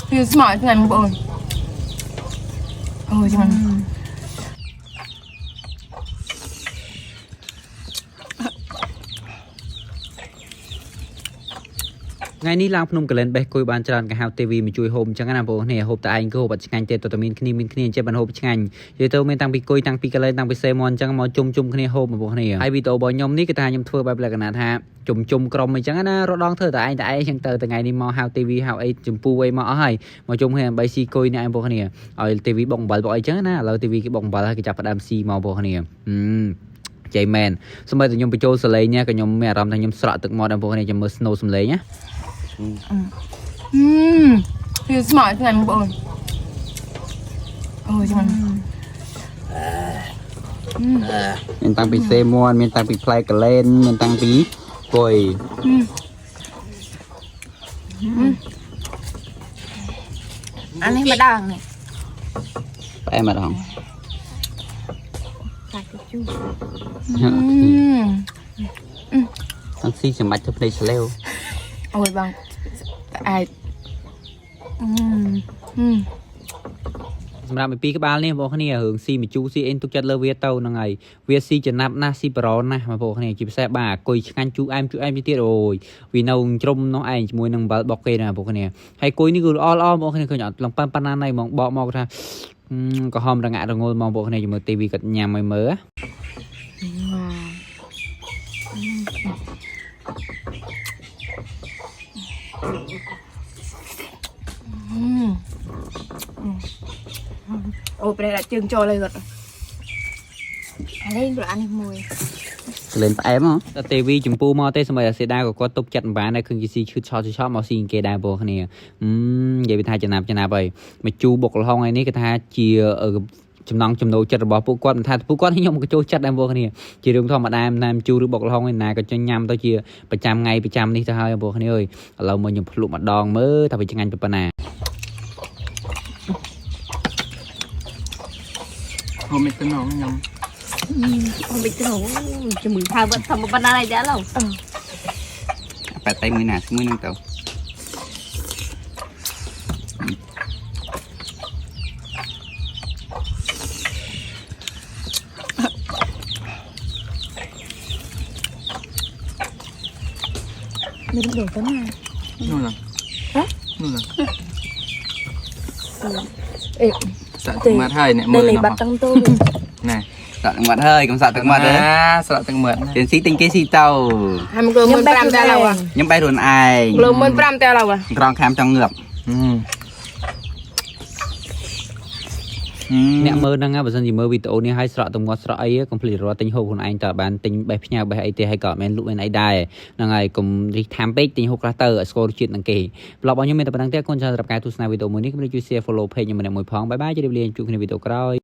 คือสมองงานบ่นจังไงนี่ลางพนมกระเล่นไปคุยบานจานกับฮาวทีวีมาช่วยโฮมจังกันนะพวกเนี่ยโฮมแต่ไอ้ก็โฮมปัจจัยเจตตัวมีนคณีเจ็บบันโฮมปัจจัยเจตตัวมีตั้งปีกุยตั้งปีกระเล่นตั้งปีเซมอนจังมาจุ่มคณีโฮมมาพวกเนี่ยไอวีโตบอยยมนี่ก็ทายยมทั่วแบบแรกนะฮะจุ่มกรมไปจังนะรถดองเธอแต่ไอ้ยังเตอแต่ไงนี่มอฮาวทีวีฮาวไอจุ่มปูไอมาให้มาจุ่มให้ใบซีกุยเนี่ยไอ้พวกเนี่ยเอาทีวีบ่งบอลบ่อยจังนะเราทีวีก็บ่งบอลให้จับประดามซีมาพวกเนี่ยใจแมนสมัยแต่ยมไปโจสเลยเนี่ยก็ยมแม่รำทางยมสระตึกมอดันพวกเนี่ยจะมือสโนว์สมเลยเนี่ยคือสมองงานบ่นจังមានតាំងពីសេមន់មានតាំងពីផ្លែកលែនមានតាំងពីគុយอันนี้มาดังนี่ផ្អែមម្ដងតាក់ជូអត់ស៊ីសម្បាច់ទៅភ្នែកស្លេវអូយបងអាចសម្រាប់ពីក្បាលនេះបងប្អូនគ្នារឿងស៊ីមជូរស៊ីអេនទុកចិត្តលើវាទៅហ្នឹងហើយវាស៊ីចំណាប់ណាស់ស៊ីប្រណណាស់បងប្អូនគ្នាជាពិសេសបាទគុយឆ្ងាញ់ជូរអែមទៀតអូយវានៅជ្រុំនោះឯងជាមួយនឹងអំបិលបុកគេណាបងប្អូនគ្នាហើយគុយនេះគឺល្អបងប្អូនគ្នាឃើញអត់ឡងប៉ាន់ណាណៃហ្មងបកមកថាក៏ហមរងាក់រងល់បងប្អូនគ្នាជាមួយទីវីគាត់ញ៉ាំឲ្យមើលអូប្រេះដាក់ជើងចូលហើយគាត់អានេះរអានេះមួយលេនផ្អែមហ៎តែទេវីចម្ពូមកទេសម្រាប់សេដាក៏គាត់ទុកចិត្តមិនបានដែរឃើញគេស៊ីឈឺឆោតមកស៊ីគេដែរបងប្អូនគ្នានិយាយថាចំណាប់ហើយមកជូបុកលហុងឯនេះគេថាជាចំណងចំណូលចិត្តរបស់ពួកគាត់មិនថាពួកគាត់ខ្ញុំក៏ចូលចិត្តដែរបងប្អូនគ្នាជារឿងធម្មតាណាមជូឬបុកលហុងឯណាក៏ញ៉ាំទៅជាប្រចាំថ្ងៃប្រចាំនេះទៅហើយបងប្អូនគ្នាអើយឥឡូវមកខ្ញុំភ្លុកម្ដងមើលថាវាឆ្ងាញ់ប៉ុណ្ណាហូមទៅណងញ៉ាំហូមទៅជាមួយថាវត្តធម្មតាណាដែរឡូវបែបតែមួយណាមួយនឹងទៅមានដូចទៅណាนู่นล่ะហ៎นู่นล่ะអេសាក់ទឹកមាត់ហើយអ្នកមើលបាត់តាំងតូណែសាក់ទឹកមាត់ហើយកុំសាក់ទឹកមាត់ទេសាក់ទឹកមាត់ទៀនស៊ីទិញគេស៊ីទៅហើយមក15000តែឡូវខ្ញុំបែរខ្លួនឯង15000តែឡូវក្រងខាំចង់ងើបអ្នកមើលហ្នឹងបើសិនជាមើលវីដេអូនេះឲ្យស្រក់ទំងាត់ស្រក់អីកុំភ្លេចរត់ទិញហូបខ្លួនឯងតើបានទិញបេះផ្ញើបេះអីទេហើយក៏មិនលក់មានអីដែរហ្នឹងហើយកុំរិះថាមពេកទិញហូបខ្លះទៅឲ្យស្គាល់រសជាតិនឹងគេប្លុករបស់ខ្ញុំមានតែប៉ុណ្្នឹងទេគុណច្រើនសម្រាប់ការទស្សនាវីដេអូមួយនេះកុំភ្លេចជួយ share follow page ខ្ញុំម្នាក់មួយផងបាយបាយជម្រាបលាជួបគ្នាវីដេអូក្រោយ